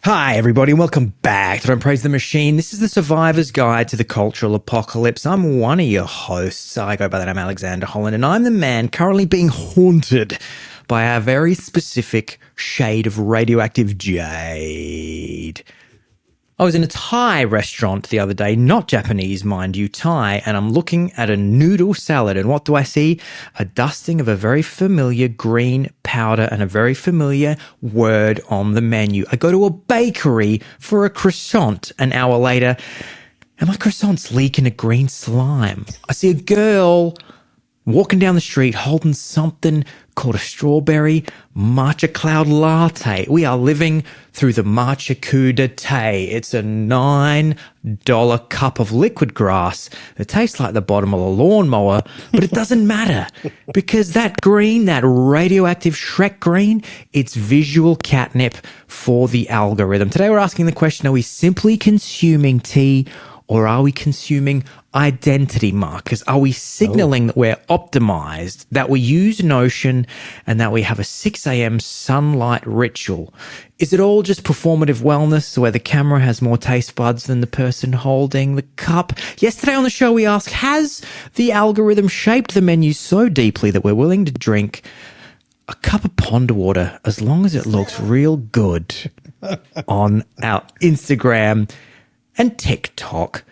Hi, everybody, and welcome back to Don't Praise the Machine. This is the Survivor's Guide to the Cultural Apocalypse. I'm one of your hosts. I go by the name Alexander Holland, and I'm the man currently being haunted by a very specific shade of radioactive jade. I was in a Thai restaurant the other day, not Japanese, mind you, Thai, and I'm looking at a noodle salad, and what do I see? A dusting of a very familiar green powder and a very familiar word on the menu. I go to a bakery for a croissant an hour later, and my croissant's leaking a green slime. I see a girl walking down the street holding something called a strawberry matcha cloud latte. We are living through the matcha coup d'etat. It's a $9 cup of liquid grass that tastes like the bottom of a lawnmower, but it doesn't matter because that green, that radioactive Shrek green, it's visual catnip for the algorithm. Today we're asking the question, are we simply consuming tea or are we consuming identity markers? Are we signaling that we're optimized, that we use Notion, and that we have a 6 a.m. sunlight ritual? Is it all just performative wellness where the camera has more taste buds than the person holding the cup? Yesterday on the show, we asked, has the algorithm shaped the menu so deeply that we're willing to drink a cup of pond water as long as it looks real good on our Instagram and TikTok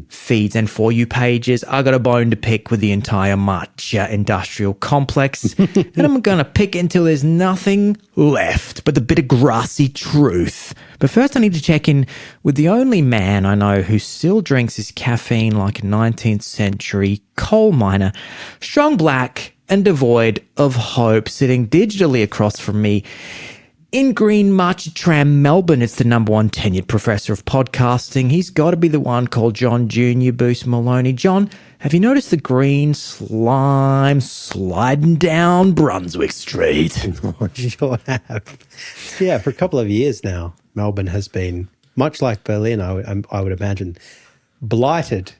feeds and For You pages? I got a bone to pick with the entire Matcha industrial complex, and I'm going to pick it until there's nothing left but the bitter grassy truth. But first I need to check in with the only man I know who still drinks his caffeine like a 19th century coal miner, strong black and devoid of hope, sitting digitally across from me in Green Matcha Tram, Melbourne. It's the number one tenured professor of podcasting. He's got to be the one called John Jr. Boost Maloney. John, have you noticed the green slime sliding down Brunswick Street? I sure have. Yeah, for a couple of years now, Melbourne has been, much like Berlin, I would imagine, blighted,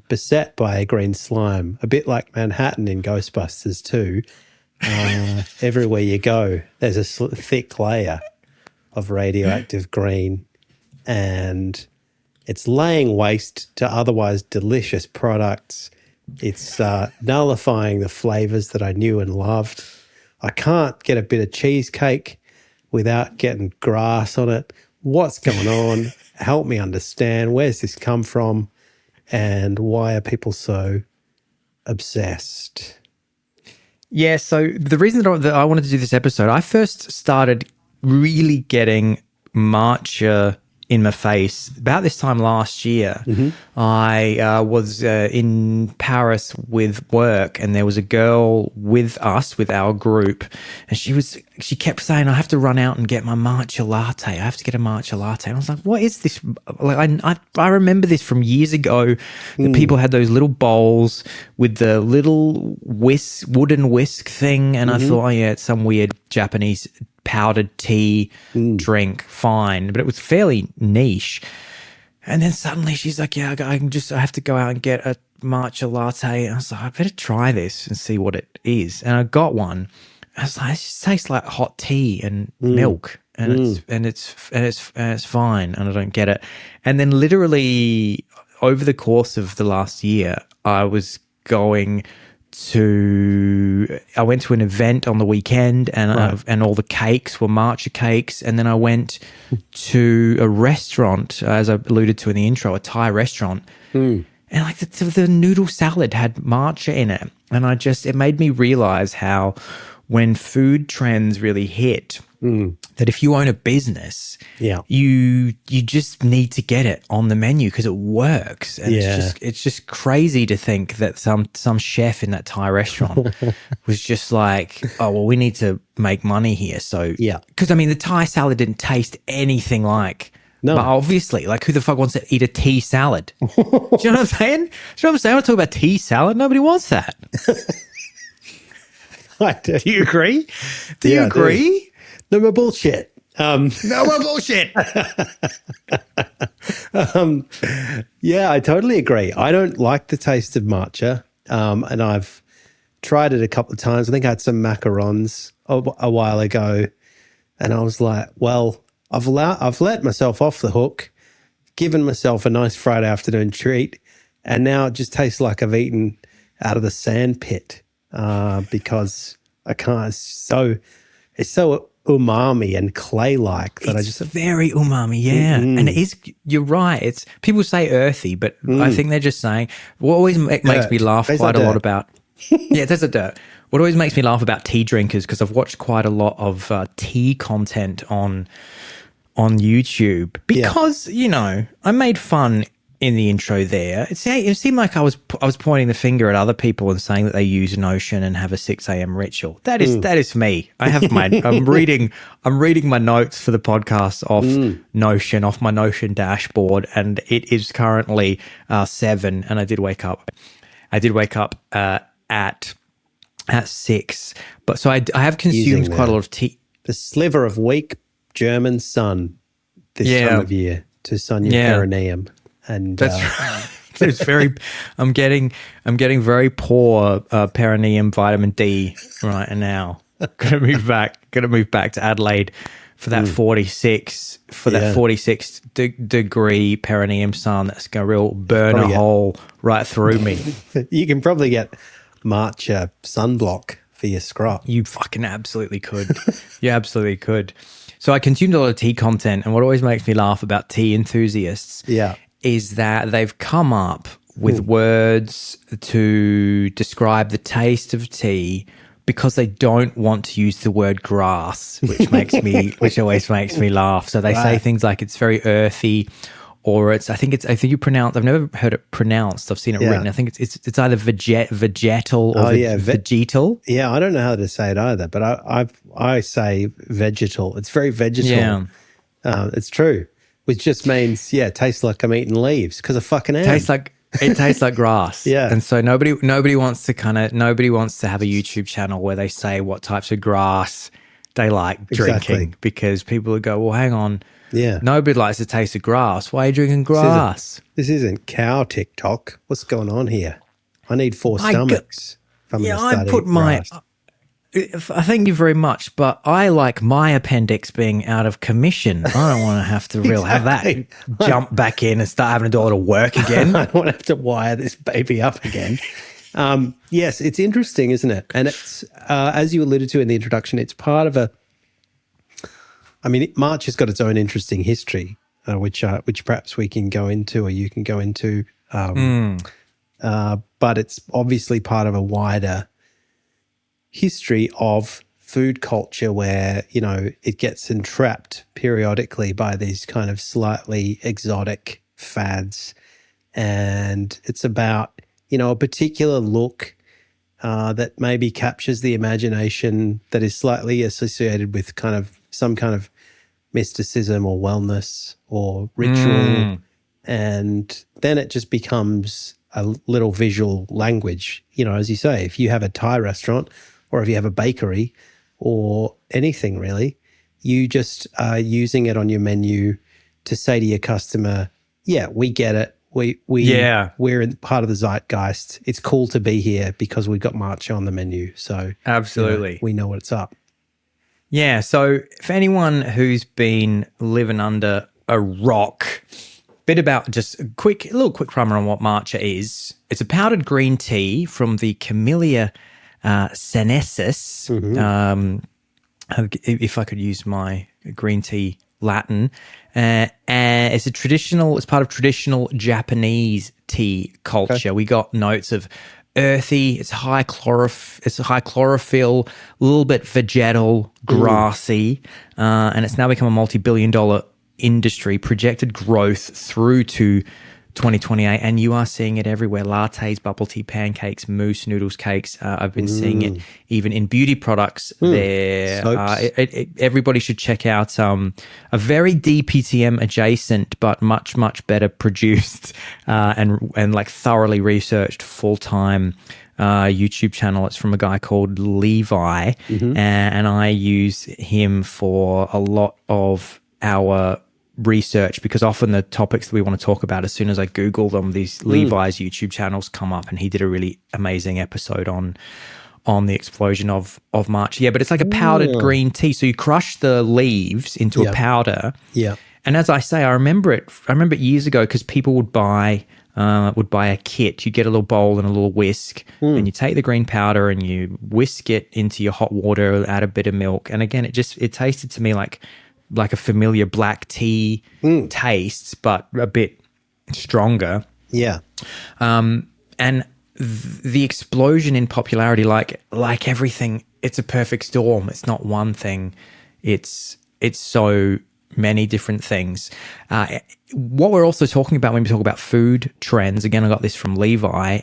beset by a green slime, a bit like Manhattan in Ghostbusters too. Everywhere you go, there's a thick layer of radioactive green, and it's laying waste to otherwise delicious products. It's nullifying the flavors that I knew and loved. I can't get a bit of cheesecake without getting grass on it. What's going on? Help me understand. Where's this come from? And why are people so obsessed? Yeah, so the reason that I wanted to do this episode, I first started really getting matcha in my face about this time last year. I was in Paris with work, and there was a girl with us, with our group, and she kept saying, I have to run out and get my matcha latte. I have to get a matcha latte. And I was like, what is this? Like, I remember this from years ago, that people had those little bowls with the little wooden whisk thing, and I thought, oh yeah, it's some weird Japanese powdered tea drink, fine, but it was fairly niche. And then suddenly she's like, yeah, I have to go out and get a matcha latte. And I was like, I better try this and see what it is. And I got one. I was like, it just tastes like hot tea and milk, and it's fine, and I don't get it. And then literally over the course of the last year, I went to an event on the weekend, and and all the cakes were matcha cakes. And then I went to a restaurant, as I alluded to in the intro, a Thai restaurant, and like the noodle salad had matcha in it. And it made me realize how when food trends really hit, that if you own a business, you just need to get it on the menu because it works. And it's just crazy to think that some chef in that Thai restaurant was just like, oh, well, we need to make money here. So, because I mean, the Thai salad didn't taste anything like. No. But obviously, like, who the fuck wants to eat a tea salad? Do you know what I'm saying? Do you know what I'm saying? I talk about tea salad. Nobody wants that. I do. Do you agree? Do you agree? No more bullshit. No more bullshit. Yeah, I totally agree. I don't like the taste of matcha, and I've tried it a couple of times. I think I had some macarons a while ago, and I was like, well, I've let myself off the hook, given myself a nice Friday afternoon treat, and now it just tastes like I've eaten out of the sand pit because I can't. It's so umami and clay-like that It's very umami, yeah. And it is, you're right. It's people say earthy, but I think they're just saying what always makes me laugh Tastes quite like a lot dirt. about yeah, there's a dirt. What always makes me laugh about tea drinkers, because I've watched quite a lot of tea content on YouTube, because you know, I made fun in the intro there. It seemed like I was pointing the finger at other people and saying that they use Notion and have a 6 a.m. ritual. That is me. I have I'm reading my notes for the podcast off Notion, off my Notion dashboard, and it is currently 7, and I did wake up at 6. But so I have consumed quite a lot of tea. The sliver of weak German sun this time of year to sun your perineum. And that's right. It's very. I'm getting very poor perineum vitamin D right now. Gonna move back to Adelaide for that 46 degree perineum sun. That's gonna real burn a hole right through me. You can probably get Matcha sunblock for your scrot. You fucking absolutely could. You absolutely could. So I consumed a lot of tea content, and what always makes me laugh about tea enthusiasts is that they've come up with words to describe the taste of tea because they don't want to use the word grass, which always makes me laugh. So they say things like it's very earthy, or I think you pronounce. I've never heard it pronounced. I've seen it written. I think it's either vegetal or vegetal. Yeah, I don't know how to say it either, but I say vegetal. It's very vegetal. Yeah, it's true. Which just means, it tastes like I'm eating leaves because I fucking am. It tastes like grass. Yeah. And so nobody wants to have a YouTube channel where they say what types of grass they like drinking, because people would go, well, hang on. Yeah. Nobody likes the taste of grass. Why are you drinking grass? This isn't cow TikTok. What's going on here? I need 4 stomachs. I put my... Thank you very much, but I like my appendix being out of commission. I don't want to have to have that jump back in and start having to do a little work again. I don't want to have to wire this baby up again. Yes, it's interesting, isn't it? And it's, as you alluded to in the introduction, it's part of March has got its own interesting history, which perhaps we can go into, or you can go into. But it's obviously part of a wider history of food culture where, you know, it gets entrapped periodically by these kind of slightly exotic fads. And it's about, you know, a particular look that maybe captures the imagination, that is slightly associated with some kind of mysticism or wellness or ritual. And then it just becomes a little visual language. You know, as you say, if you have a Thai restaurant, or if you have a bakery or anything really, you just are using it on your menu to say to your customer, we get it. We're in part of the zeitgeist. It's cool to be here because we've got matcha on the menu. So absolutely, you know, we know what's up. Yeah. So for anyone who's been living under a rock, bit about just a little quick primer on what matcha is. It's a powdered green tea from the Camellia sinensis, if I could use my green tea Latin, and it's part of traditional Japanese tea culture. Okay. We got notes of earthy, it's high chlorophyll, a little bit vegetal, grassy, and it's now become a multi-billion-dollar industry, projected growth through to 2028, and you are seeing it everywhere. Lattes, bubble tea, pancakes, mousse, noodles, cakes. I've been seeing it even in beauty products there. Everybody should check out a very DPTM adjacent but much, much better produced and like thoroughly researched full-time YouTube channel. It's from a guy called Levi, and I use him for a lot of our research, because often the topics that we want to talk about, as soon as I Google them, these Levi's YouTube channels come up, and he did a really amazing episode on on the explosion of Matcha. Yeah, but it's like a powdered green tea. So you crush the leaves into a powder. Yeah. And as I say, I remember it years ago because people would buy a kit. You get a little bowl and a little whisk, and you take the green powder and you whisk it into your hot water, add a bit of milk. And again, it tasted to me like a familiar black tea taste, but a bit stronger. Yeah. And the explosion in popularity, like everything, it's a perfect storm. It's not one thing. It's so many different things. What we're also talking about when we talk about food trends, again, I got this from Levi,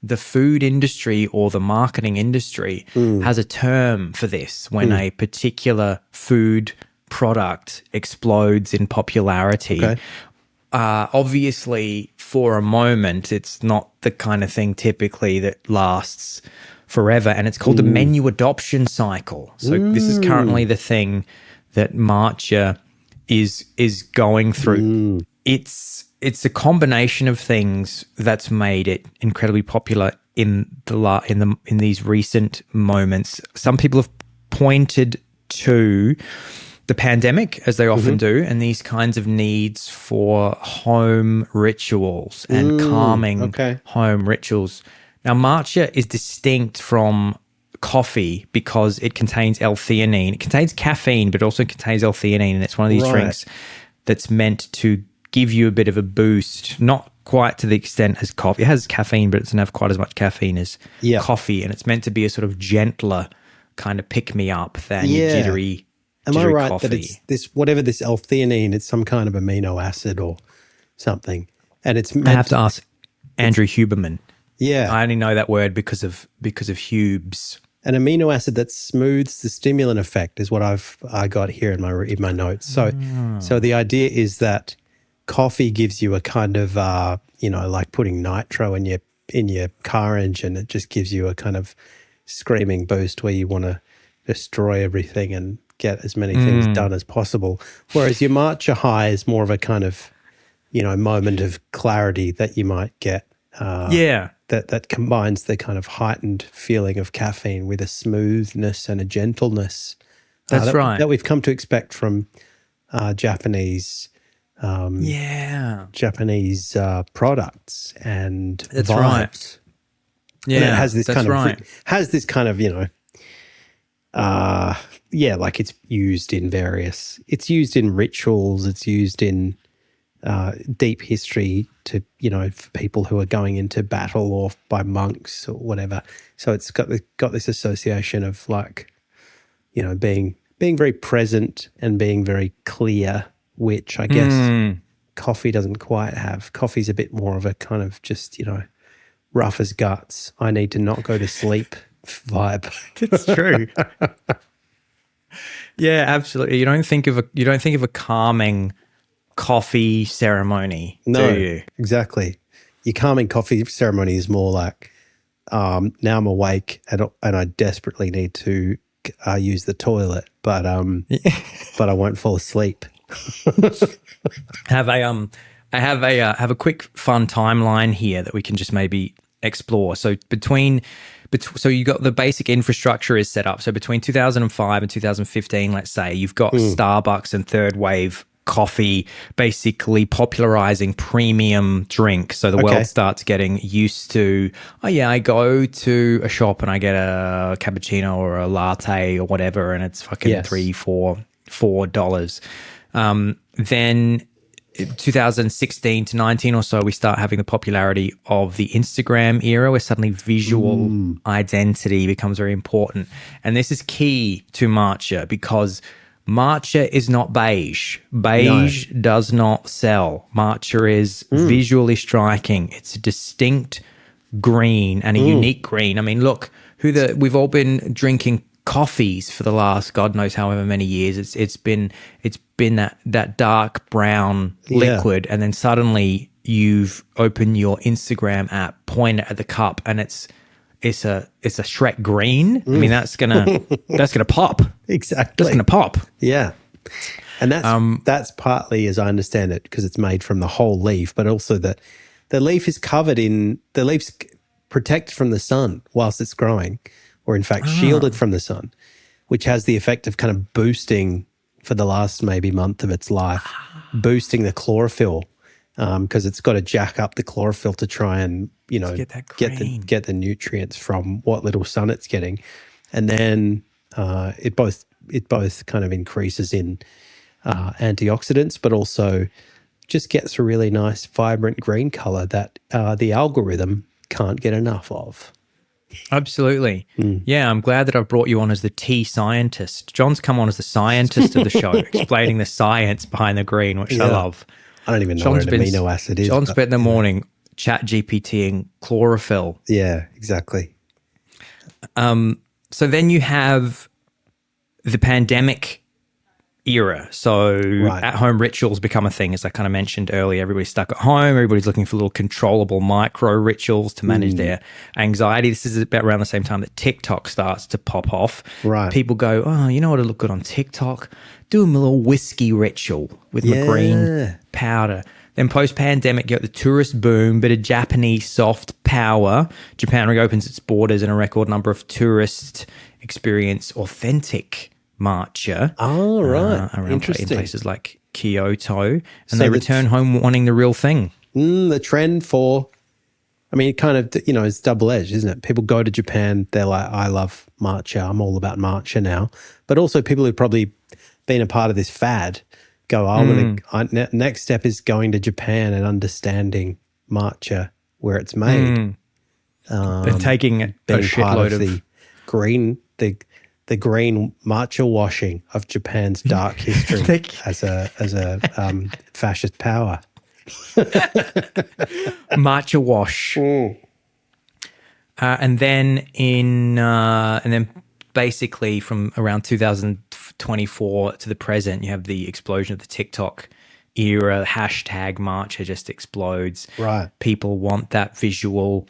the food industry or the marketing industry has a term for this when a particular food product explodes in popularity. Okay. Obviously, for a moment, it's not the kind of thing typically that lasts forever, and it's called the menu adoption cycle. So this is currently the thing that Matcha is going through. It's a combination of things that's made it incredibly popular in these recent moments. Some people have pointed to the pandemic, as they often do, and these kinds of needs for home rituals and calming home rituals. Now, matcha is distinct from coffee because it contains L-theanine. It contains caffeine, but it also contains L-theanine, and it's one of these drinks that's meant to give you a bit of a boost, not quite to the extent as coffee. It has caffeine, but it doesn't have quite as much caffeine as coffee, and it's meant to be a sort of gentler kind of pick-me-up than your jittery Am I right coffee. that it's this, whatever this L-theanine, it's some kind of amino acid or something, and it's I have to ask Andrew Huberman. Yeah, I only know that word because of Hubes. An amino acid that smooths the stimulant effect is what I got here in my notes. So the idea is that coffee gives you a kind of like putting nitro in your car engine. It just gives you a kind of screaming boost where you want to destroy everything and get as many things done as possible. Whereas your matcha high is more of a kind of moment of clarity that you might get. That combines the kind of heightened feeling of caffeine with a smoothness and a gentleness. That's right. That we've come to expect from Japanese Japanese products and that's vibes. Right. Yeah, and it has this that's kind of right. Has this kind of like it's used in rituals. It's used in deep history to for people who are going into battle or by monks or whatever. So it's got this association of like being very present and being very clear, which I guess coffee doesn't quite have. Coffee's a bit more of a kind of just rough as guts. I need to not go to sleep vibe. It's true. Yeah, absolutely. You don't think of a calming coffee ceremony, do you? Exactly. Your calming coffee ceremony is more like now I'm awake and I desperately need to use the toilet, but I won't fall asleep. I have a quick fun timeline here that we can just maybe explore. So so you got the basic infrastructure is set up. So between 2005 and 2015, let's say, you've got Starbucks and third wave coffee basically popularizing premium drink. So the world starts getting used to, I go to a shop and I get a cappuccino or a latte or whatever, and it's fucking $4. Then 2016 to 19 or so, we start having the popularity of the Instagram era where suddenly visual identity becomes very important. And this is key to matcha because matcha is not beige. Beige does not sell. Matcha is visually striking. It's a distinct green and a unique green. I mean, look, we've all been drinking coffees for the last God knows however many years. It's been that dark brown liquid, and then suddenly you've opened your Instagram app, point it at the cup, and it's a Shrek green. I mean, that's gonna pop. Exactly, that's gonna pop. Yeah, and that's partly, as I understand it, because it's made from the whole leaf, but also that the leaf is covered in protected from the sun whilst it's growing, or in fact shielded from the sun, which has the effect of kind of boosting for the last maybe month of its life, boosting the chlorophyll because it's got to jack up the chlorophyll to try and, you know, get that green. get the nutrients from what little sun it's getting. And then it both kind of increases in antioxidants, but also just gets a really nice, vibrant green color that the algorithm can't get enough of. Absolutely. Yeah, I'm glad that I brought you on as the tea scientist. John's come on as the scientist of the show, explaining the science behind the green, which I love. I don't even know what an amino acid is. John spent the morning chat GPTing chlorophyll. Yeah, exactly. So then you have the pandemic era. So at-home rituals become a thing, as I kind of mentioned earlier. Everybody's stuck at home. Everybody's looking for little controllable micro rituals to manage their anxiety. This is about around the same time that TikTok starts to pop off. Right. People go, oh, you know what would look good on TikTok? Do a little whiskey ritual with my green powder. Then post-pandemic, you got the tourist boom, bit of Japanese soft power. Japan reopens its borders and a record number of tourists experience authentic matcha. Oh, right. Interesting. In places like Kyoto. And so they return home wanting the real thing. The trend for, I mean, it kind of, you know, it's double-edged, isn't it? People go to Japan, they're like, I love matcha, I'm all about matcha now. But also people who've probably been a part of this fad go, next step is going to Japan and understanding matcha where it's made. They're taking a shitload of the green, the green matcha washing of Japan's dark history as a fascist power. Matcha wash. And then basically from around 2024 to the present, you have the explosion of the TikTok era. Hashtag matcha just explodes. Right. People want that visual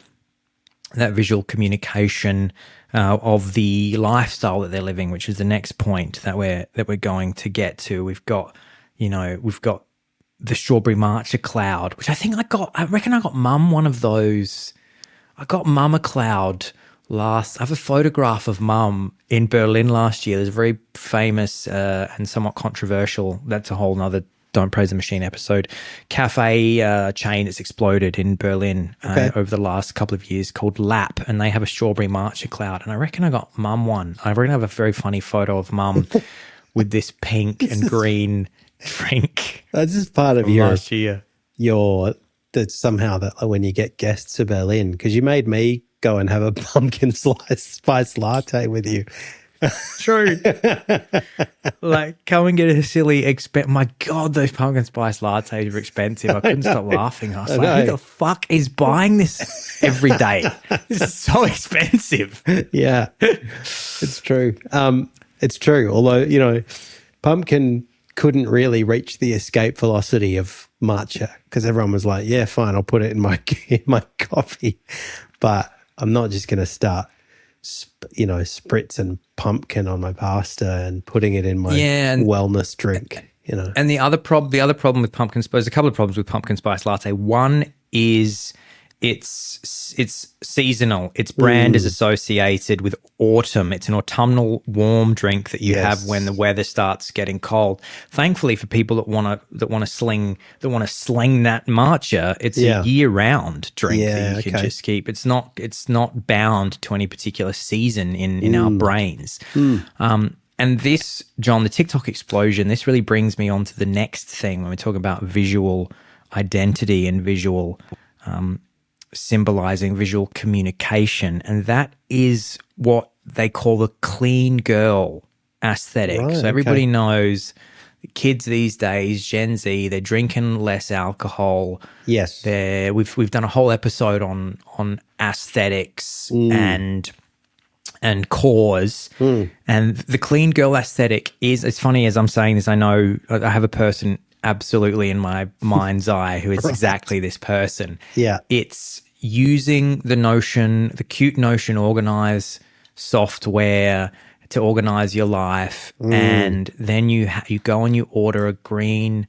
communication of the lifestyle that they're living, which is the next point that we're going to get to. We've got the strawberry matcha cloud, which I reckon I got Mum one of those. I got Mum a cloud I have a photograph of Mum in Berlin last year. There's a very famous and somewhat controversial, that's a whole nother Don't Praise the Machine episode, cafe chain that's exploded in Berlin over the last couple of years called Lap, and they have a strawberry matcha cloud. And I reckon I got Mum one. I reckon I have a very funny photo of Mum with this pink and green drink. That's just part of last year. Somehow that when you get guests to Berlin, because you made me go and have a pumpkin spice latte with you. True. Like, come and get a silly my God, those pumpkin spice lattes are expensive. I couldn't stop laughing. I was like, who the fuck is buying this every day? This is so expensive. Yeah, it's true. It's true. Although, you know, pumpkin couldn't really reach the escape velocity of matcha because everyone was like, yeah, fine, I'll put it in my coffee. But I'm not just going to start spritzing pumpkin on my pasta and putting it in my wellness drink, you know. And the other problem with pumpkin spice, there's a couple of problems with pumpkin spice latte. One is it's seasonal. Its brand is associated with autumn. It's an autumnal warm drink that you have when the weather starts getting cold. Thankfully, for people that want to sling that matcha, it's a year-round drink that you can just keep. It's not bound to any particular season in our brains. And this, John, the TikTok explosion, this really brings me on to the next thing when we're talking about visual identity and visual symbolizing visual communication, and that is what they call the clean girl aesthetic. Right, so everybody knows the kids these days, Gen Z, they're drinking less alcohol. Yes. We've done a whole episode on aesthetics and cause. And the clean girl aesthetic is, it's funny as I'm saying this, I know I have a person absolutely in my mind's eye who is exactly this person. Yeah. It's using the cute Notion organize software to organize your life, and then you go and you order a green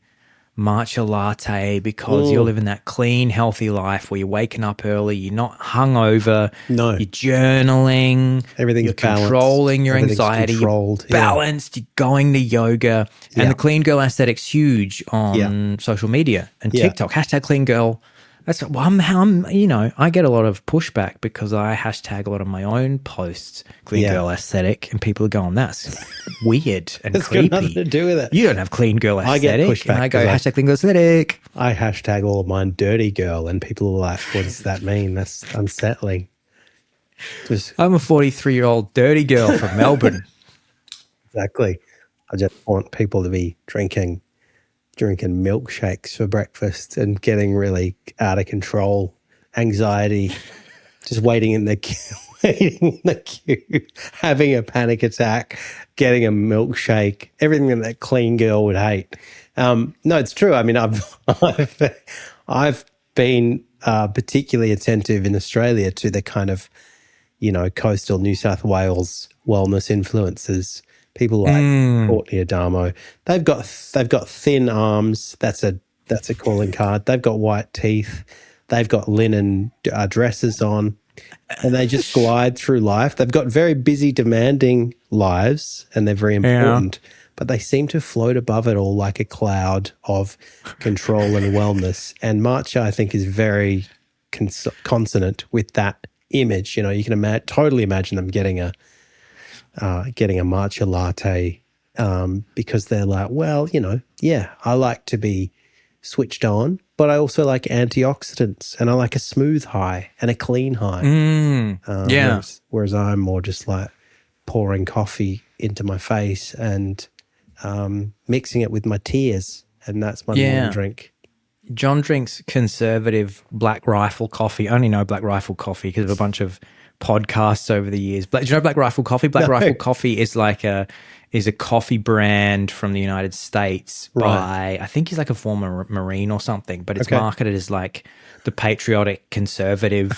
matcha latte because you're living that clean, healthy life where you're waking up early, you're not hungover, No. you're journaling, Everything's you're balanced. controlling your Everything's anxiety, controlled. you're balanced, you're going to yoga. And Yeah. the clean girl aesthetic's huge on social media and TikTok. Hashtag clean girl. That's I get a lot of pushback because I hashtag a lot of my own posts, clean girl aesthetic, and people are going, that's weird and It's creepy. got nothing to do with it. You don't have clean girl I get aesthetic. pushback And I go, 'cause hashtag clean girl aesthetic. I hashtag all of mine dirty girl, and people are like, what does that mean? That's unsettling. I'm a 43-year-old dirty girl from Melbourne. Exactly. I just want people to be drinking milkshakes for breakfast and getting really out of control, anxiety, just waiting in the queue, having a panic attack, getting a milkshake, everything that clean girl would hate. No, it's true. I mean, I've been particularly attentive in Australia to the kind of, coastal New South Wales wellness influencers. People like Courtney Adamo. They've got thin arms. That's a calling card. They've got white teeth. They've got linen dresses on, and they just glide through life. They've got very busy, demanding lives, and they're very important. Yeah. But they seem to float above it all like a cloud of control and wellness. And Matcha, I think, is very consonant with that image. You can totally imagine them getting a matcha latte because they're like, well, I like to be switched on, but I also like antioxidants and I like a smooth high and a clean high. Whereas I'm more just like pouring coffee into my face and mixing it with my tears, and that's my morning drink. John drinks conservative Black Rifle coffee. I only know Black Rifle coffee because of a bunch of podcasts over the years. Do you know Black Rifle coffee? Black Rifle coffee is a coffee brand from the United States by, I think he's like a former Marine or something, but it's marketed as like the patriotic conservative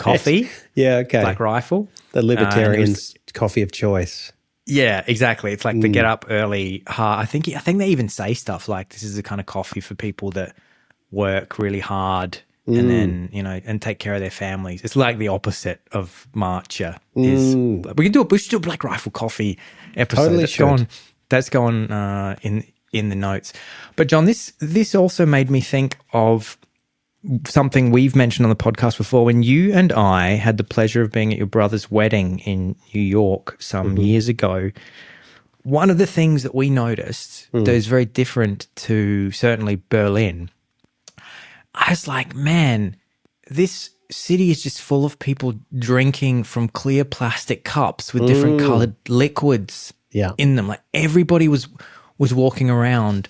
coffee. Yeah, okay. Black Rifle. The libertarian's coffee of choice. Yeah, exactly. It's like the get up early. I think they even say stuff like this is the kind of coffee for people that work really hard and then, and take care of their families. It's like the opposite of matcha. We should do a Black Rifle coffee episode. Totally that's going in the notes. But John, this also made me think of something we've mentioned on the podcast before. When you and I had the pleasure of being at your brother's wedding in New York some years ago, one of the things that we noticed that is very different to certainly Berlin, I was like, man, this city is just full of people drinking from clear plastic cups with different colored liquids in them. Like everybody was walking around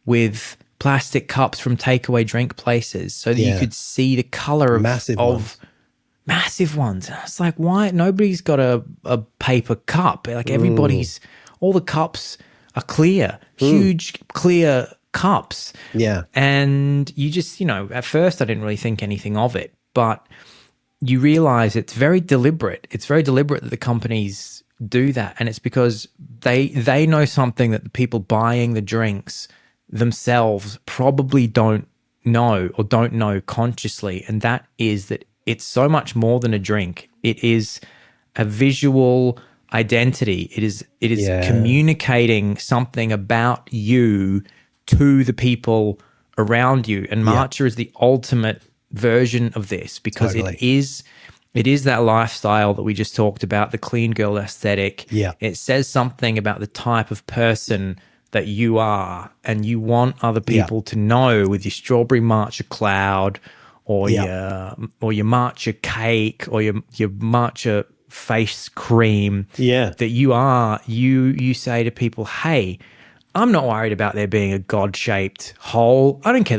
with plastic cups from takeaway drink places so that you could see the color of massive ones. And I was like, why? Nobody's got a paper cup. Like all the cups are clear, huge clear cups. Yeah. And you just, at first I didn't really think anything of it, but you realize it's very deliberate. It's very deliberate that the companies do that. And it's because they know something that the people buying the drinks themselves probably don't know or don't know consciously. And that is that it's so much more than a drink. It is a visual identity. It is communicating something about you to the people around you. And Matcha is the ultimate version of this because it is that lifestyle that we just talked about, the clean girl aesthetic. Yeah. It says something about the type of person that you are, and you want other people to know with your strawberry matcha cloud or your matcha cake or your matcha face cream that you say to people, hey, I'm not worried about there being a God-shaped hole. I don't care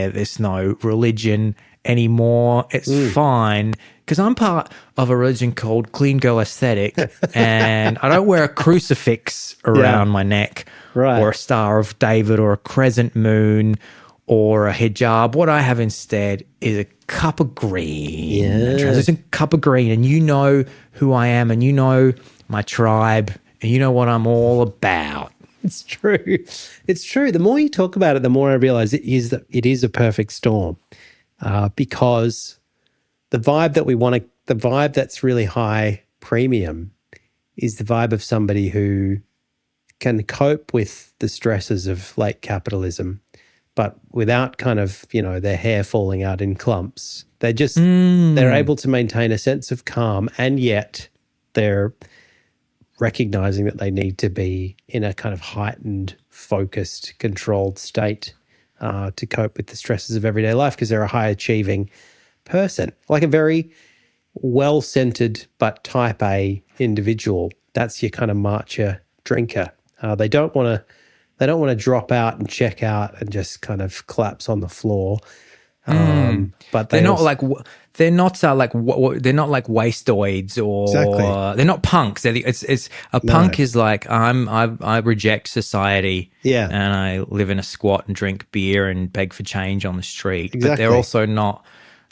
there's no religion anymore. It's fine because I'm part of a religion called Clean Girl Aesthetic and I don't wear a crucifix around my neck or a Star of David or a crescent moon or a hijab. What I have instead is a cup of green, a translucent cup of green, and you know who I am and you know my tribe and you know what I'm all about. It's true. It's true. The more you talk about it, the more I realize it is a perfect storm, because the vibe that we want to, the vibe that's really high premium is the vibe of somebody who can cope with the stresses of late capitalism, but without kind of, their hair falling out in clumps. They're able to maintain a sense of calm, and yet they're recognizing that they need to be in a kind of heightened, focused, controlled state to cope with the stresses of everyday life, because they're a high achieving person, like a very well-centered but type A individual. That's your kind of matcha drinker. They don't want to drop out and check out and just kind of collapse on the floor. But They're not like they're not like they're not like wastoids, or Exactly. they're not punks. It's a punk is like I reject society, Yeah. and I live in a squat and drink beer and beg for change on the street. But they're Exactly. also not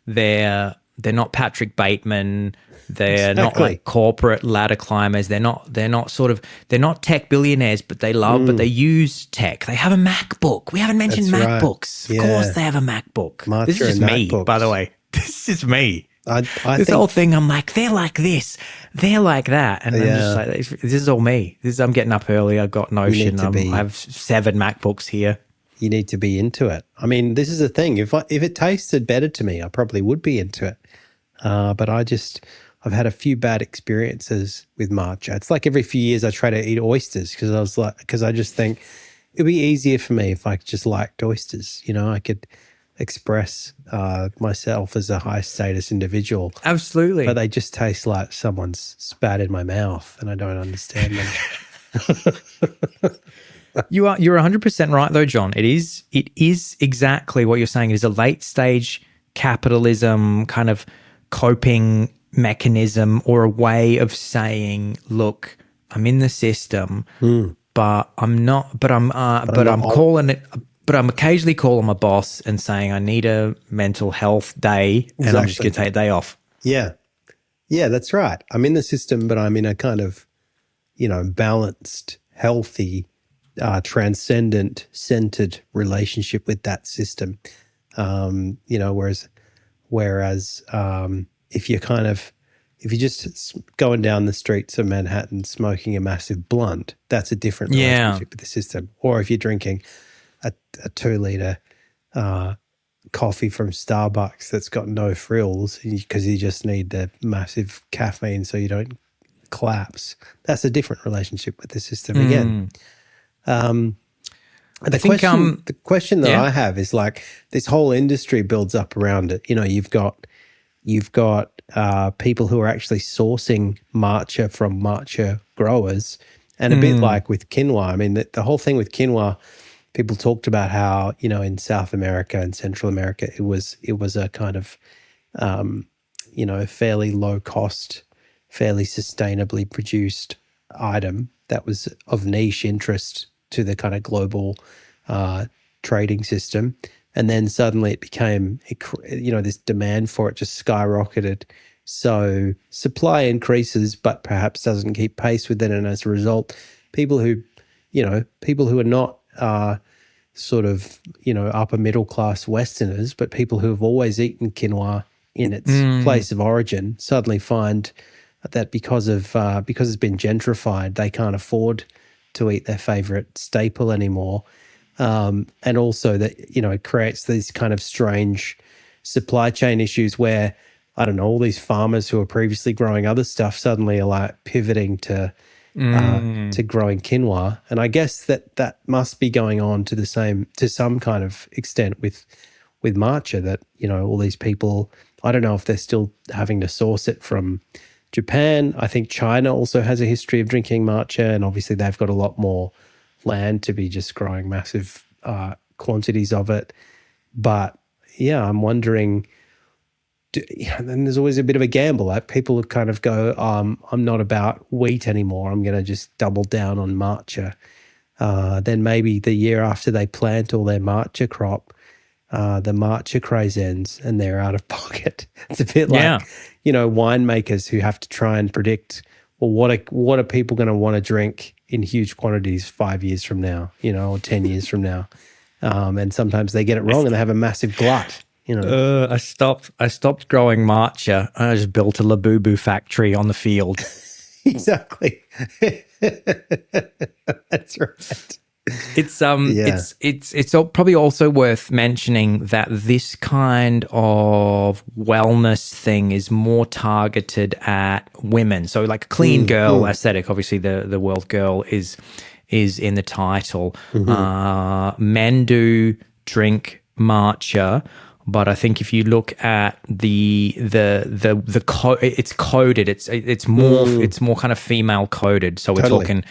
they're not Patrick Bateman. They're not Exactly. like corporate ladder climbers. They're not tech billionaires, but they use tech. They have a MacBook. We haven't mentioned That's right. MacBooks. Of Yeah. course they have a MacBook. Matcha This is just and me, MacBooks. by the way. This is me. I This think whole thing, I'm like, they're like this, they're like that, and I'm just like, this is all me. I'm getting up early. I've got Notion. I have 7 MacBooks here. you need to be into it. I mean, this is the thing. If it tasted better to me, I probably would be into it. But I've had a few bad experiences with matcha. It's like every few years I try to eat oysters because I just think it'd be easier for me if I just liked oysters. I could express myself as a high status individual. Absolutely. But they just taste like someone's spat in my mouth, and I don't understand them. You're 100% right though, John. It is exactly what you're saying. It is a late stage capitalism kind of coping mechanism, or a way of saying, look, I'm in the system, but I'm not, but I'm calling it, but I'm occasionally calling my boss and saying I need a mental health day, and I'm just going to take a day off. Yeah. Yeah, that's right. I'm in the system, but I'm in a kind of, balanced, healthy, transcendent, centered relationship with that system. Whereas if you're just going down the streets of Manhattan smoking a massive blunt, that's a different relationship with the system. Or if you're drinking a 2-liter coffee from Starbucks that's got no frills because you just need the massive caffeine so you don't collapse, that's a different relationship with the system again. The question that I have is like, this whole industry builds up around it. You've got people who are actually sourcing matcha from matcha growers, and a bit like with quinoa. I mean, the whole thing with quinoa, people talked about how in South America and Central America, it was a kind of fairly low cost, fairly sustainably produced item that was of niche interest to the kind of global trading system. And then suddenly it became, this demand for it just skyrocketed. So supply increases, but perhaps doesn't keep pace with it. And as a result, people who are not upper middle class Westerners, but people who have always eaten quinoa in its place of origin, suddenly find that because it's been gentrified, they can't afford to eat their favorite staple anymore. And also that, it creates these kind of strange supply chain issues where, I don't know, all these farmers who are previously growing other stuff suddenly are like pivoting to growing quinoa. And I guess that must be going on to some kind of extent with matcha, that, all these people, I don't know if they're still having to source it from Japan. I think China also has a history of drinking matcha, and obviously they've got a lot more land to be just growing massive quantities of it. But yeah, I'm wondering, and there's always a bit of a gamble. Like people kind of go, I'm not about wheat anymore. I'm going to just double down on matcha. Then maybe the year after they plant all their matcha crop, the matcha craze ends and they're out of pocket. It's a bit like, winemakers who have to try and predict, well, what are people going to want to drink in huge quantities 5 years from now, or 10 years from now. And sometimes they get it wrong and they have a massive glut, I stopped growing matcha. I just built a Labubu factory on the field. Exactly. That's right. It's probably also worth mentioning that this kind of wellness thing is more targeted at women. So like clean girl aesthetic, obviously the world girl is in the title. Men do drink matcha, but I think if you look at it's coded. It's more kind of female coded. So we're talking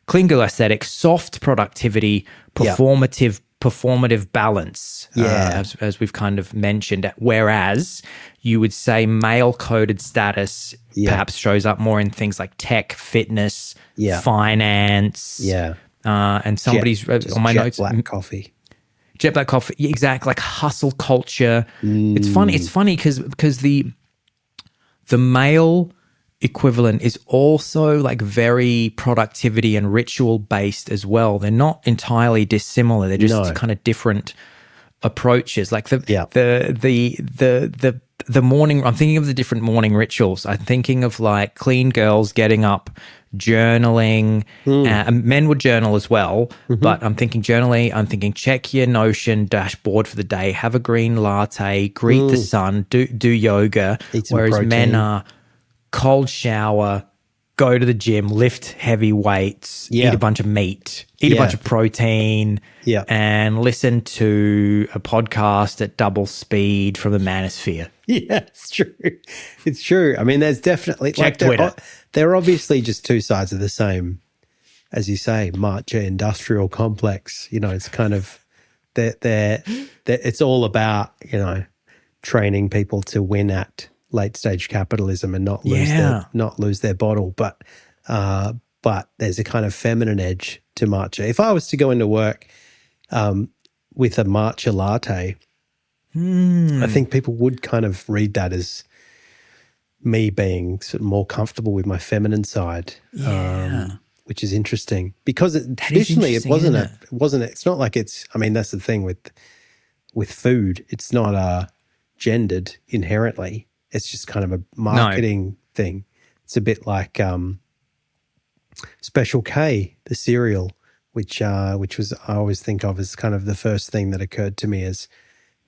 clean girl aesthetic, soft productivity, performative balance. As we've kind of mentioned. Whereas you would say male coded status perhaps shows up more in things like tech, fitness, finance. And somebody's on my notes. Black coffee. Jet black coffee, exactly, like hustle culture. It's funny because the male equivalent is also like very productivity and ritual based as well. They're not entirely dissimilar. They're just kind of different approaches. Like the morning. I'm thinking of the different morning rituals. I'm thinking of like clean girls getting up, journaling. Men would journal as well, but I'm thinking journaling. I'm thinking check your Notion dashboard for the day, have a green latte, greet the sun, do yoga. Whereas protein. Men are cold shower, go to the gym, lift heavy weights, eat a bunch of meat, eat a bunch of protein, and listen to a podcast at double speed from the manosphere. Yeah, it's true. It's true. I mean, there's definitely Check Twitter. They're obviously just two sides of the same, as you say, matcha industrial complex. It's kind of they're it's all about training people to win at late stage capitalism and not lose their bottle. But there's a kind of feminine edge to matcha. If I was to go into work with a matcha latte, I think people would kind of read that as me being sort of more comfortable with my feminine side, which is interesting because traditionally it wasn't. It's not like it's. I mean, that's the thing with food. It's not gendered inherently. It's just kind of a marketing thing. It's a bit like Special K, the cereal, which was I always think of as kind of the first thing that occurred to me as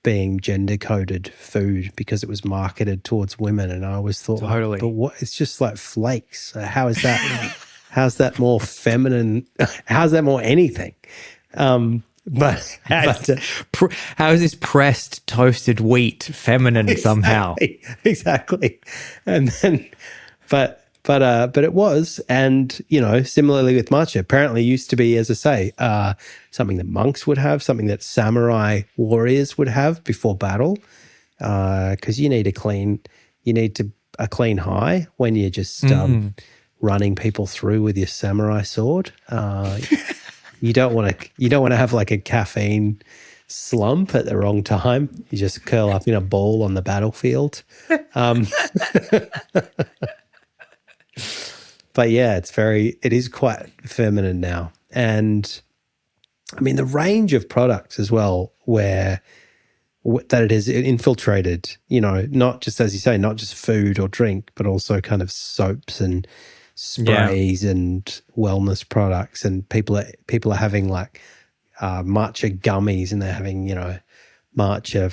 being gender coded food because it was marketed towards women, and I always thought, but what? It's just like flakes. How is that? How's that more feminine? How's that more anything? But how is this pressed toasted wheat feminine somehow? Exactly. And then, but it was, and similarly with matcha, apparently used to be, as I say, something that monks would have, something that samurai warriors would have before battle, because you need a clean high when you're just running people through with your samurai sword. You don't want to have like a caffeine slump at the wrong time. You just curl up in a ball on the battlefield. But yeah, it is quite feminine now. And I mean, the range of products as well that it has infiltrated, not just, as you say, not just food or drink, but also kind of soaps and sprays and wellness products. And people are having like matcha gummies, and they're having, matcha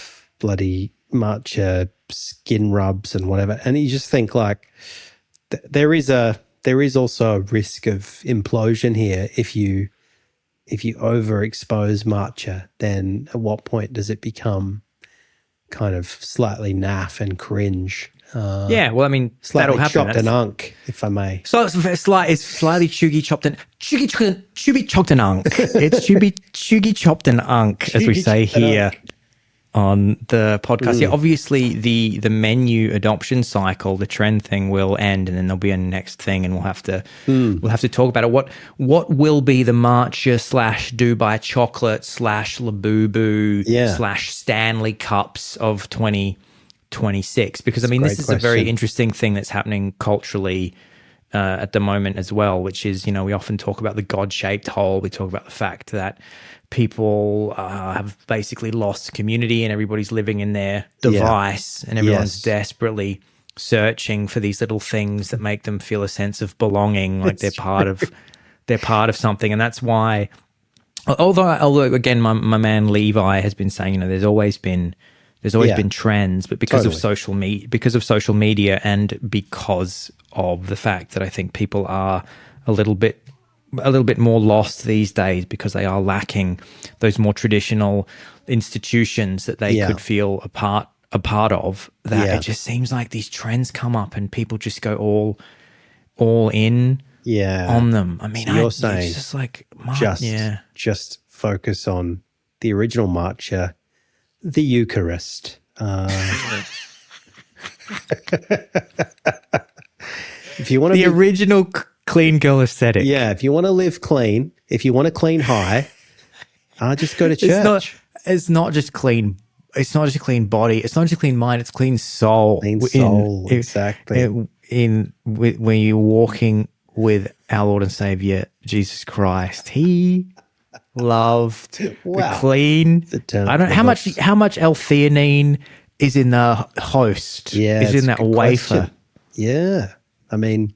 skin rubs and whatever. And you just think like there is also a risk of implosion here if you overexpose matcha. Then at what point does it become kind of slightly naff and cringe? Well, I mean, slightly that'll happen. chopped and unk, if I may. So it's slightly chuggy chopped and chubby chopped and unk. It's chuggy chopped and unk, as we say here on the podcast. Yeah, obviously the menu adoption cycle, the trend thing will end, and then there'll be a next thing, and we'll have to talk about it. What will be the matcha / Dubai chocolate / Labubu / Stanley cups of 2026? Because I mean, this is a very interesting thing that's happening culturally at the moment as well, which is, you know, we often talk about the God-shaped hole. We talk about the fact that people have basically lost community and everybody's living in their device and everyone's desperately searching for these little things that make them feel a sense of belonging, like they're part of something. And that's why, although again, my man Levi has been saying, you know, there's always been trends, but because of social media and because of the fact that I think people are a little bit more lost these days because they are lacking those more traditional institutions that they could feel a part of, that it just seems like these trends come up and people just go all in on them. I mean, you're saying it's just like just focus on the original Matcha, the Eucharist. If you want to original clean girl aesthetic. Yeah, if you want to live clean, if you want to clean high, just go to church. It's not just clean. It's not just a clean body. It's not just a clean mind. It's clean soul. Clean soul, exactly. When you're walking with our Lord and Savior Jesus Christ, He loved the clean. I don't know how much L-theanine is in the host. Yeah, is in that wafer. Question. Yeah, I mean,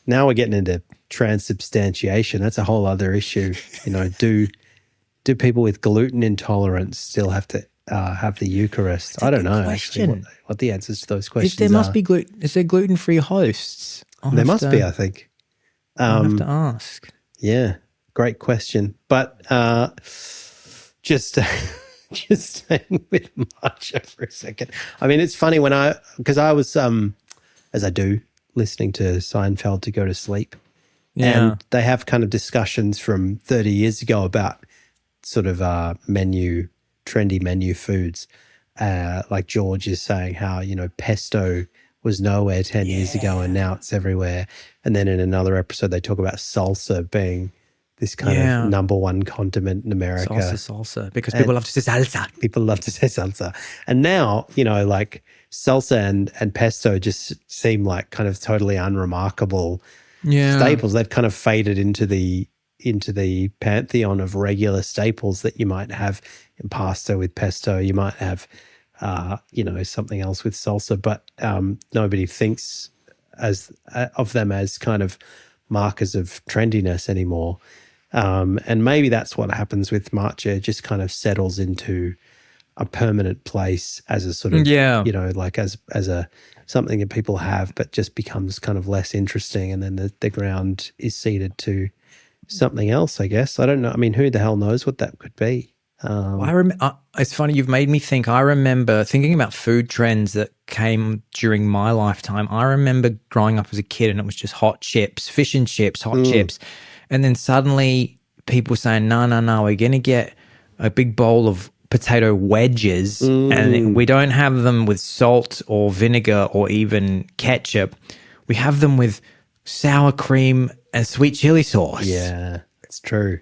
now we're getting into transubstantiation. That's a whole other issue. You know, do people with gluten intolerance still have to have the Eucharist? I don't know actually what the answers to those questions there must be gluten. Is there gluten-free hosts? There must be, I think. I'll have to ask. Yeah, great question. But just staying with Matcha for a second. I mean, it's funny because I was, as I do, listening to Seinfeld to go to sleep. Yeah. And they have kind of discussions from 30 years ago about sort of trendy menu foods. Like George is saying how, you know, pesto was nowhere 10 years ago and now it's everywhere. And then in another episode, they talk about salsa being this kind of number one condiment in America. Salsa, because people love to say salsa. People love to say salsa. And now, you know, like salsa and pesto just seem like kind of totally unremarkable staples. They've kind of faded into the pantheon of regular staples that you might have in pasta with pesto. You might have, you know, something else with salsa, but nobody thinks of them as kind of markers of trendiness anymore. And maybe that's what happens with matcha. It just kind of settles into a permanent place as a sort of, you know, like as a something that people have, but just becomes kind of less interesting. And then the ground is ceded to something else, I guess. I don't know. I mean, who the hell knows what that could be? It's funny, you've made me think. I remember thinking about food trends that came during my lifetime. I remember growing up as a kid and it was just hot chips, fish and chips, hot chips. And then suddenly people were saying, no, we're going to get a big bowl of potato wedges and we don't have them with salt or vinegar or even ketchup. We have them with sour cream and sweet chili sauce. Yeah, it's true.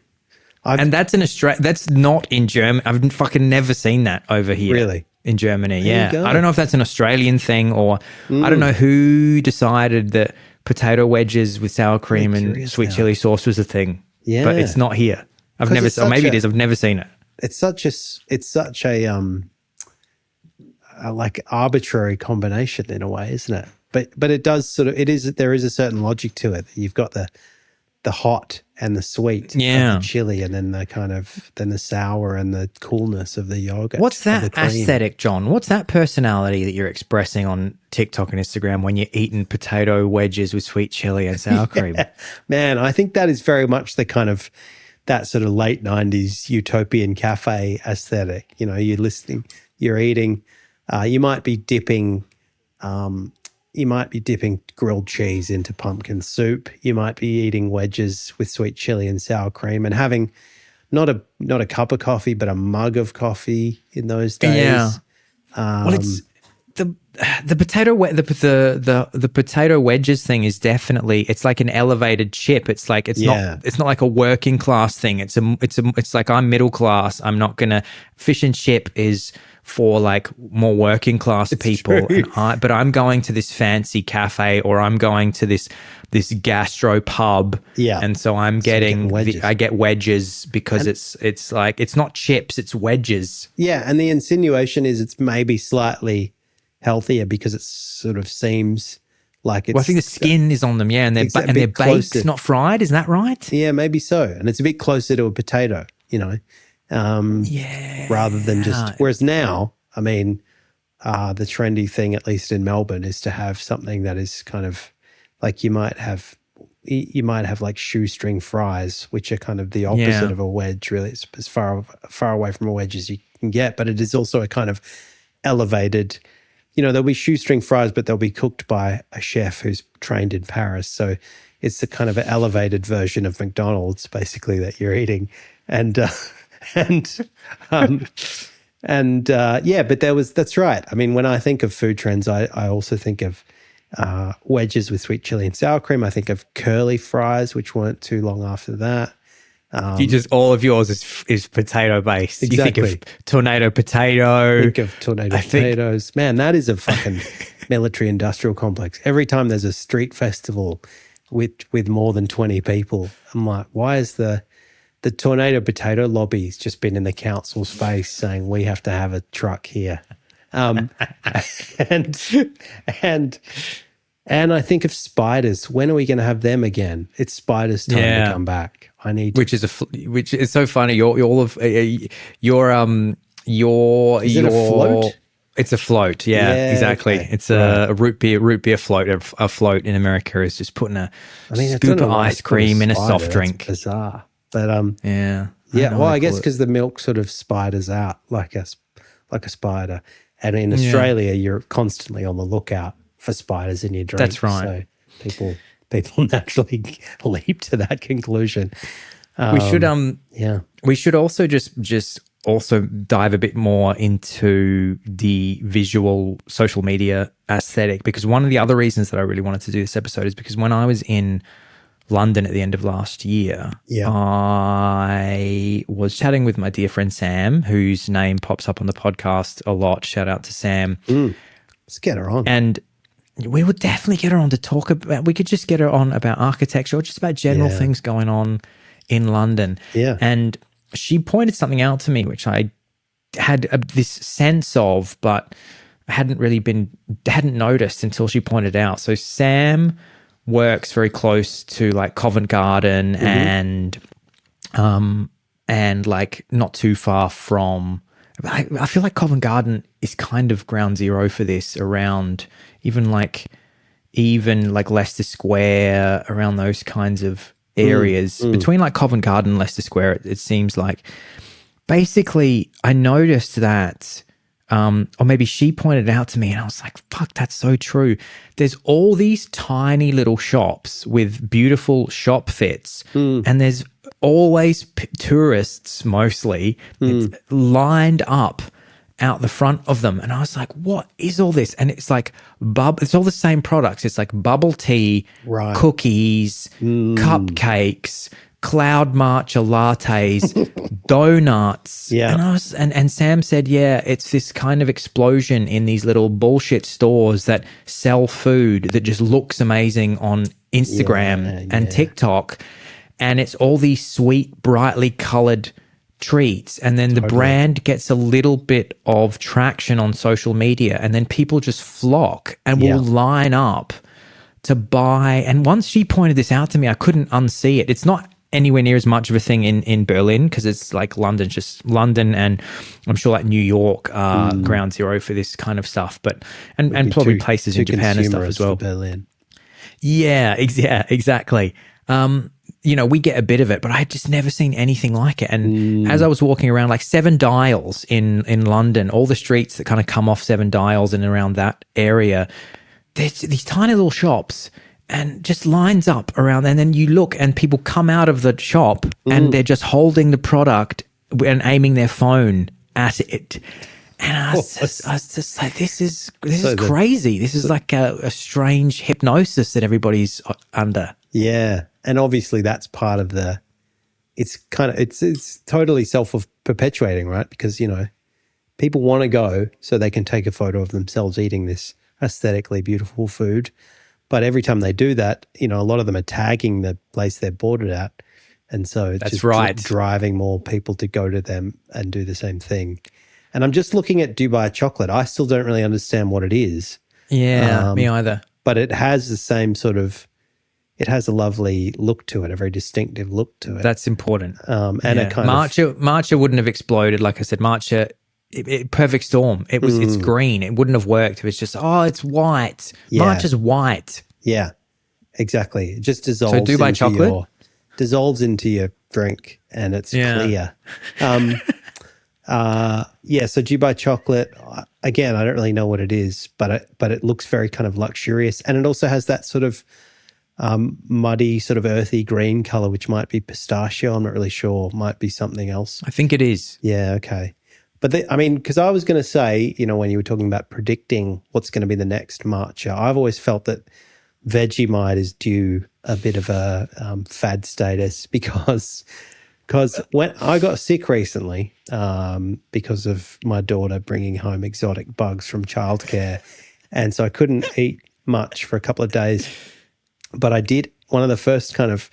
And that's in Australia. That's not in Germany. I've fucking never seen that over here. Really? In Germany, I don't know if that's an Australian thing or I don't know who decided that potato wedges with sour cream and sweet chili sauce was a thing. Yeah. But it's not here. I've never seen it. Maybe it is. I've never seen it. It's such a like arbitrary combination in a way, isn't it? But it does sort of, there is a certain logic to it. You've got the hot and the sweet of the chili and then the sour and the coolness of the yogurt. What's that aesthetic, John? What's that personality that you're expressing on TikTok and Instagram when you're eating potato wedges with sweet chili and sour cream? Man, I think that is very much the kind of that sort of late 90s utopian cafe aesthetic. You know, you're eating, you might be dipping grilled cheese into pumpkin soup. You might be eating wedges with sweet chili and sour cream and having not a cup of coffee, but a mug of coffee in those days. Yeah. Well, the the potato wedges thing is definitely, it's like an elevated chip. It's like it's not like a working class thing. It's like I'm middle class. I'm not gonna, fish and chip is for like more working class people. But I'm going to this fancy cafe, or I'm going to this gastro pub. Yeah. And so I'm getting wedges. I get wedges because it's like, it's not chips, it's wedges. Yeah. And the insinuation is it's maybe slightly healthier because it sort of seems like it's. Well, I think the skin is on them, yeah, and they're baked, not fried. Isn't that right? Yeah, maybe so. And it's a bit closer to a potato, rather than just. Whereas now, I mean, the trendy thing, at least in Melbourne, is to have something that is kind of like you might have like shoestring fries, which are kind of the opposite of a wedge. Really, it's as far away from a wedge as you can get, but it is also a kind of elevated. There'll be shoestring fries, but they'll be cooked by a chef who's trained in Paris. So it's the kind of an elevated version of McDonald's, basically, that you're eating. But that's right. I mean, when I think of food trends, I also think of wedges with sweet chili and sour cream. I think of curly fries, which weren't too long after that. All of yours is potato based. Exactly. You think of tornado potato. Think of tornado potatoes. Man, that is a fucking military industrial complex. Every time there's a street festival with more than 20 people, I'm like, why is the tornado potato lobby's just been in the council's face saying we have to have a truck here? And I think of spiders. When are we going to have them again? It's spiders' time to come back. Which is so funny. You're all of your Is it a float? It's a float. Yeah, exactly. Okay. It's a root beer float. A float in America is just putting a scoop of ice cream in a soft drink. That's bizarre. But yeah. Well, I guess because the milk sort of spiders out like a spider, and in Australia you're constantly on the lookout for spiders in your drink. That's right. So people naturally leap to that conclusion. We should also just also dive a bit more into the visual social media aesthetic, because one of the other reasons that I really wanted to do this episode is because when I was in London at the end of last year, I was chatting with my dear friend Sam, whose name pops up on the podcast a lot. Shout out to Sam. Let's get her on. And we would definitely get her on to talk about, we could just get her on about architecture or just about general things going on in London. Yeah. And she pointed something out to me, which I had this sense of, but hadn't noticed until she pointed out. So Sam works very close to like Covent Garden and like not too far from, I feel like Covent Garden is kind of ground zero for this, around even like Leicester Square, around those kinds of areas. Between like Covent Garden and Leicester Square, it seems like. Basically, I noticed that, or maybe she pointed it out to me, and I was like, fuck, that's so true. There's all these tiny little shops with beautiful shop fits, and there's always tourists, mostly, lined up out the front of them. And I was like, what is all this? And it's like, it's all the same products. It's like bubble tea, cookies, cupcakes, cloud matcha lattes, donuts. Yeah. And Sam said, it's this kind of explosion in these little bullshit stores that sell food that just looks amazing on Instagram and TikTok. And it's all these sweet, brightly colored treats, and then the brand gets a little bit of traction on social media, and then people just flock and will line up to buy. And once she pointed this out to me, I couldn't unsee it. It's not anywhere near as much of a thing in Berlin, because it's like London, and I'm sure like New York ground zero for this kind of stuff, but and probably places in Japan and stuff as well. Berlin. Yeah, exactly. We get a bit of it, but I had just never seen anything like it. And as I was walking around, like Seven Dials in London, all the streets that kind of come off Seven Dials and around that area, there's these tiny little shops and just lines up around. And then you look and people come out of the shop and they're just holding the product and aiming their phone at it. And I was just like, this is So the- crazy. This is like a strange hypnosis that everybody's under. Yeah. And obviously that's part of the, it's totally self-perpetuating, right? Because, you know, people want to go so they can take a photo of themselves eating this aesthetically beautiful food. But every time they do that, you know, a lot of them are tagging the place they're boarded at. And so it's That's just right. driving more people to go to them and do the same thing. And I'm just looking at Dubai chocolate. I still don't really understand what it is. Yeah, me either. But it has the same sort of, it has a lovely look to it, a very distinctive look to it. That's important. And Yeah. a kind of, Matcha wouldn't have exploded. Like I said, Matcha, perfect storm. It's green. It wouldn't have worked if it's just, it's white. Yeah. Matcha's white. yeah, exactly. It just dissolves Dubai into chocolate? dissolves into your drink and it's clear. So Dubai chocolate, again, I don't really know what it is, but it looks very kind of luxurious. And it also has that sort of muddy, sort of earthy green color, which might be pistachio. I'm not really sure. Might be something else. I think it is. Yeah, okay. But because I was going to say, you know, when you were talking about predicting what's going to be the next matcha, I've always felt that Vegemite is due a bit of a fad status because when I got sick recently because of my daughter bringing home exotic bugs from childcare, and so I couldn't eat much for a couple of days. But I did. One of the first kind of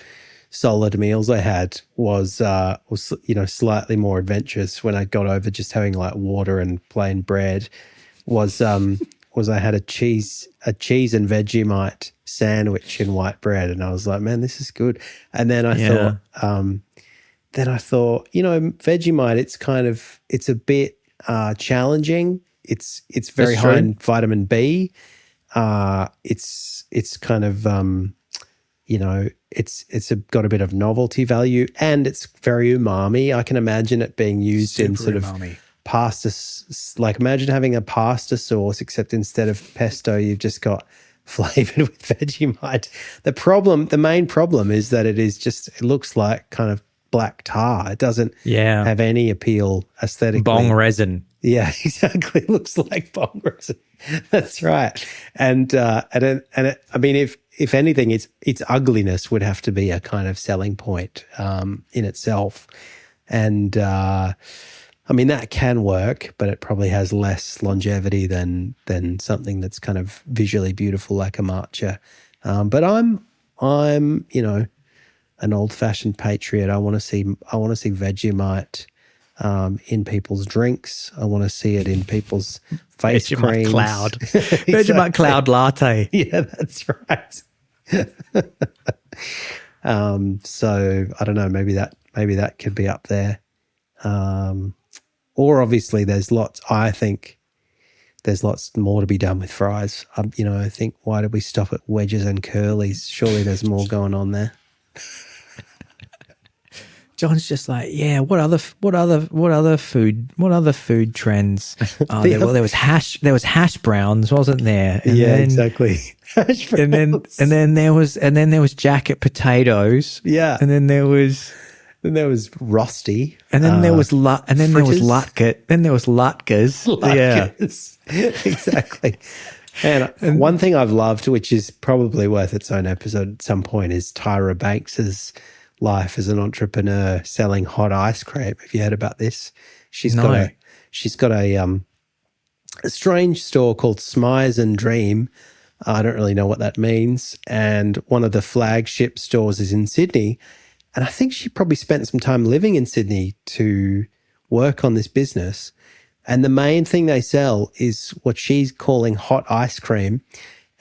solid meals I had was you know, slightly more adventurous when I got over just having like water and plain bread. Was I had a cheese and Vegemite sandwich in white bread, and I was like, man, this is good. And then I thought, you know, Vegemite, it's a bit challenging. It's very high in vitamin B. It's kind of you know, it's got a bit of novelty value, and it's very umami. I can imagine it being used in sort umami. of pasta, like imagine having a pasta sauce, except instead of pesto, you've just got flavored with Vegemite. The main problem is that it looks like kind of black tar. It doesn't have any appeal aesthetically. Bong resin. Yeah, exactly. It looks like bong resin. That's right. And I mean, if anything, its ugliness would have to be a kind of selling point in itself. And I mean, that can work, but it probably has less longevity than something that's kind of visually beautiful like a matcha. But I'm you know, an old-fashioned patriot. I want to see Vegemite in people's drinks. I want to see it in people's face Vegemite creams. cloud. Vegemite cloud latte. Yeah, that's right. So I don't know. Maybe that could be up there. Or obviously, I think there's lots more to be done with fries. You know, I think, why did we stop at wedges and curlies? Surely there's more going on there. John's just like, yeah. What other food trends? There was hash browns, wasn't there? And then, exactly. and then there was jacket potatoes. Yeah, and then there was Rusty, and then there was there was latkes. Yeah, exactly. And one thing I've loved, which is probably worth its own episode at some point, is Tyra Banks's life as an entrepreneur selling hot ice cream. Have you heard about this? She's got a strange store called Smize and Dream. I don't really know what that means. And one of the flagship stores is in Sydney. And I think she probably spent some time living in Sydney to work on this business. And the main thing they sell is what she's calling hot ice cream.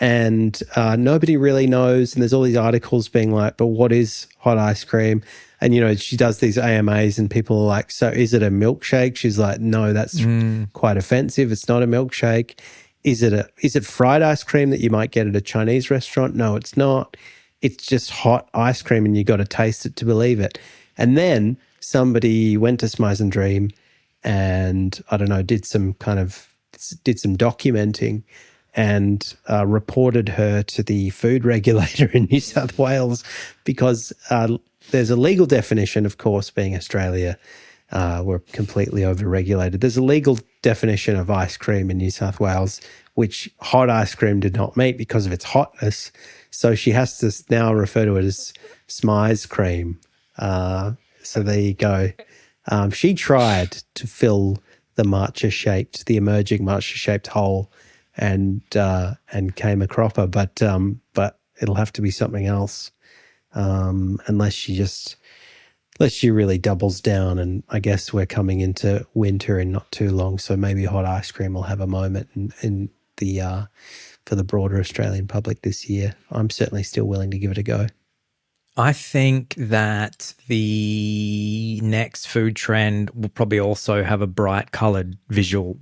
And nobody really knows. And there's all these articles being like, but what is hot ice cream? And, you know, she does these AMAs and people are like, so is it a milkshake? She's like, no, that's quite offensive. It's not a milkshake. Is it fried ice cream that you might get at a Chinese restaurant? No, it's not. It's just hot ice cream and you got to taste it to believe it. And then somebody went to Smize and Dream and, I don't know, did some documenting and reported her to the food regulator in New South Wales because there's a legal definition, of course, being Australia, were completely overregulated. There's a legal definition of ice cream in New South Wales, which hot ice cream did not meet because of its hotness. So she has to now refer to it as Smize cream. So there you go. She tried to fill the emerging matcha-shaped hole, and came a cropper, but it'll have to be something else, unless she really doubles down. And I guess we're coming into winter in not too long, so maybe hot ice cream will have a moment in the for the broader Australian public this year. I'm certainly still willing to give it a go. I think that the next food trend will probably also have a bright coloured visual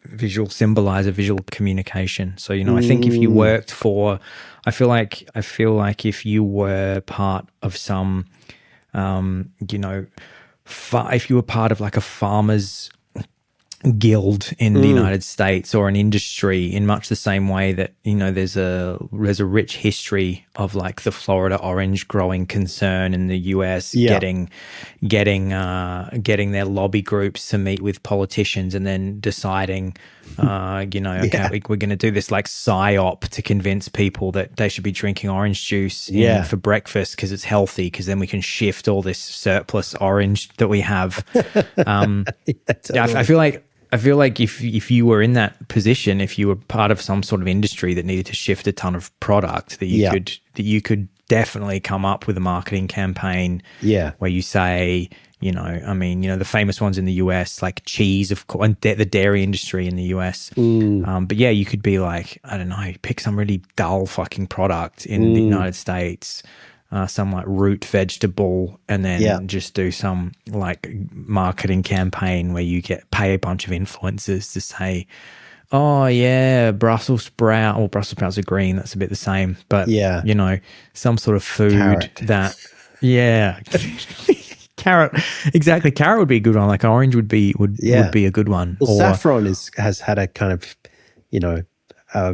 symbolizer, visual communication. So, I think if you worked for, I feel like if you were part of some, if you were part of like a farmer's guild in the United States, or an industry, in much the same way that there's a rich history of like the Florida orange growing concern in the US, getting their lobby groups to meet with politicians and then deciding okay, we're going to do this like psyop to convince people that they should be drinking orange juice for breakfast because it's healthy, because then we can shift all this surplus orange that we have. Totally. I feel like if you were in that position, if you were part of some sort of industry that needed to shift a ton of product, that you could definitely come up with a marketing campaign where you say, the famous ones in the US, like cheese, of course, and the dairy industry in the US. But yeah, you could be like, I don't know, pick some really dull fucking product in the United States, some like root vegetable, and then just do some like marketing campaign where you pay a bunch of influencers to say, oh yeah, Brussels sprout. Well, Brussels sprouts are green. That's a bit the same, but some sort of food Carrot. that, carrot. Exactly. Carrot would be a good one. Like orange would be a good one. Well, saffron has had a kind of,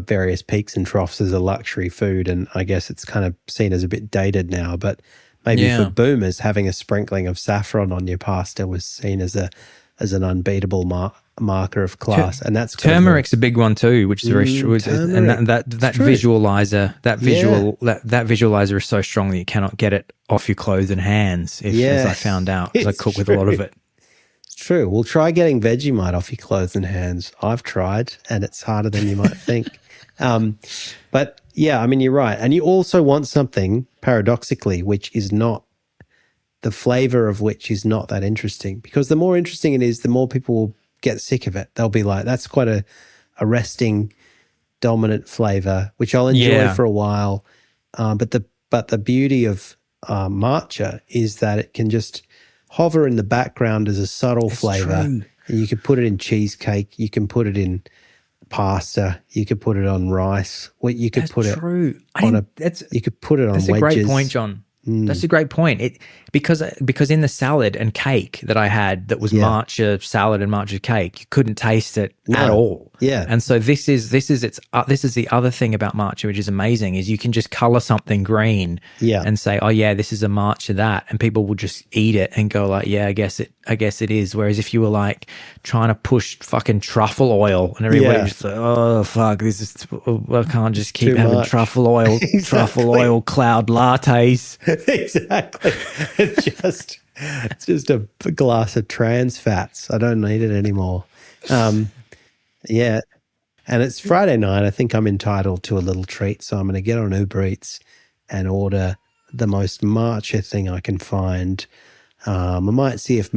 various peaks and troughs as a luxury food, and I guess it's kind of seen as a bit dated now. But maybe for boomers, having a sprinkling of saffron on your pasta was seen as an unbeatable marker of class, and that's turmeric's a big one too, which is very true. And that visualizer, that visualizer is so strong that you cannot get it off your clothes and hands. As I found out, because I cook with a lot of it. True. Well, try getting Vegemite off your clothes and hands. I've tried, and it's harder than you might think. But yeah, I mean, you're right. And you also want something, paradoxically, which is not, the flavor of which is not that interesting, because the more interesting it is, the more people will get sick of it. They'll be like, that's quite a resting, dominant flavor, which I'll enjoy for a while. But the beauty of matcha is that it can just hover in the background as a subtle flavor. And you can put it in cheesecake, you can put it in pasta, you could put it on rice. You could put it on you could put it on wedges. That's a great point, John. That's a great point. Because in the salad and cake that I had, that was matcha salad and matcha cake, you couldn't taste it at all. Yeah. And so this is the other thing about matcha, which is amazing, is you can just color something green and say, oh yeah, this is a matcha that, and people will just eat it and go like, yeah, I guess it is. Whereas if you were like trying to push fucking truffle oil and everybody just like, oh fuck, I can't just keep having truffle oil, truffle oil cloud lattes. Exactly. It's just a glass of trans fats. I don't need it anymore. And it's Friday night. I think I'm entitled to a little treat, so I'm going to get on Uber Eats and order the most matcha thing I can find. I might see if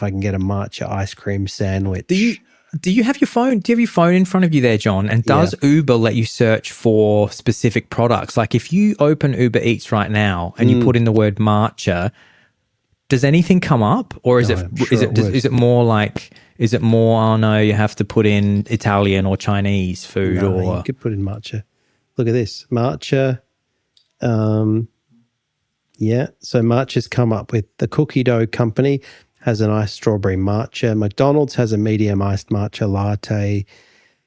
I can get a matcha ice cream sandwich. Do you have your phone? Do you have your phone in front of you there, John? And does Uber let you search for specific products? Like if you open Uber Eats right now and you put in the word matcha, does anything come up, or is it more like, oh no, you have to put in Italian or Chinese food? No, or you could put in matcha. Look at this matcha. So matcha's come up with the cookie dough company has an iced strawberry matcha. McDonald's has a medium iced matcha latte.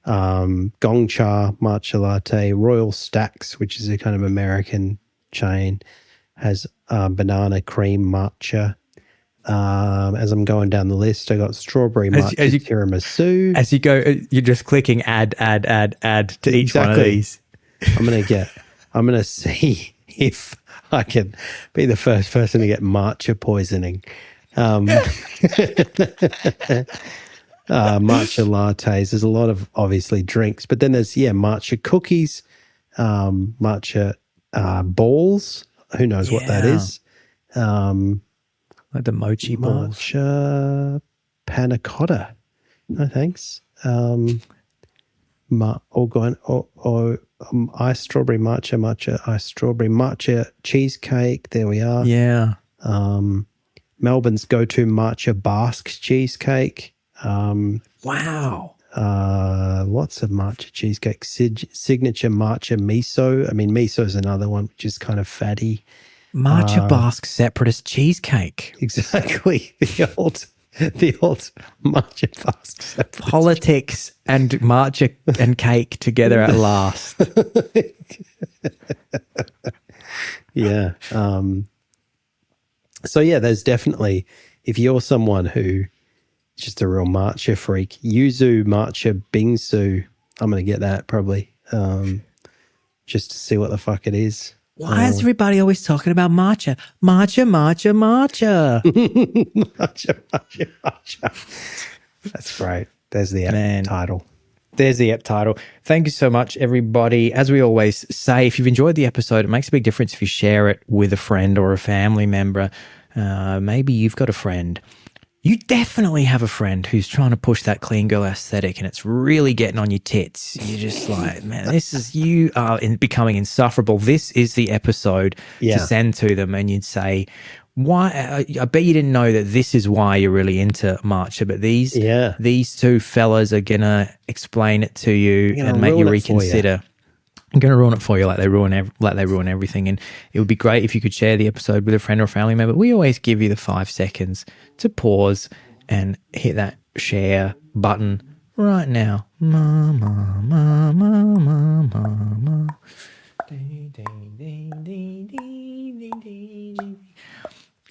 Gongcha matcha latte. Royal Stacks, which is a kind of American chain, has banana cream matcha. As I'm going down the list, I got strawberry As matcha you- tiramisu. As you go, you're just clicking add to each one of Exactly. these. I'm gonna see if I can be the first person to get matcha poisoning. Matcha lattes. There's a lot of obviously drinks, but then there's matcha cookies, matcha balls. Who knows what that Yeah. is? Like the mochi balls. Matcha panna cotta. No thanks. Iced strawberry iced strawberry matcha cheesecake. There we are. Yeah. Melbourne's go-to matcha Basque cheesecake. Wow. Lots of matcha cheesecake. Signature matcha miso. I mean, miso is another one which is kind of fatty. Matcha Basque separatist cheesecake. Exactly. The old matcha Basque separatist. Politics and matcha and cake together at last. Yeah. So yeah, there's definitely, if you're someone who is just a real matcha freak, yuzu matcha bingsu, I'm going to get that probably, just to see what the fuck it is. Why is everybody always talking about matcha? Matcha, matcha, matcha. matcha. That's great. There's the Man. title. There's the ep title. Thank you so much, everybody. As we always say, if you've enjoyed the episode, it makes a big difference if you share it with a friend or a family member. Maybe you've got a friend. You definitely have a friend who's trying to push that clean girl aesthetic and it's really getting on your tits. You're just like, man, you are becoming insufferable. This is the episode to send to them, and you'd say, why? I bet you didn't know that this is why you're really into matcha, but these two fellas are gonna explain it to you and make you reconsider. I'm going to ruin it for you like they ruin everything. And it would be great if you could share the episode with a friend or family member. We always give you the 5 seconds to pause and hit that share button right now. Mama, mama, mama, mama.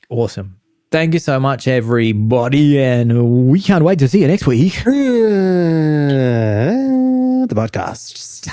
Awesome. Thank you so much, everybody. And we can't wait to see you next week. The podcast.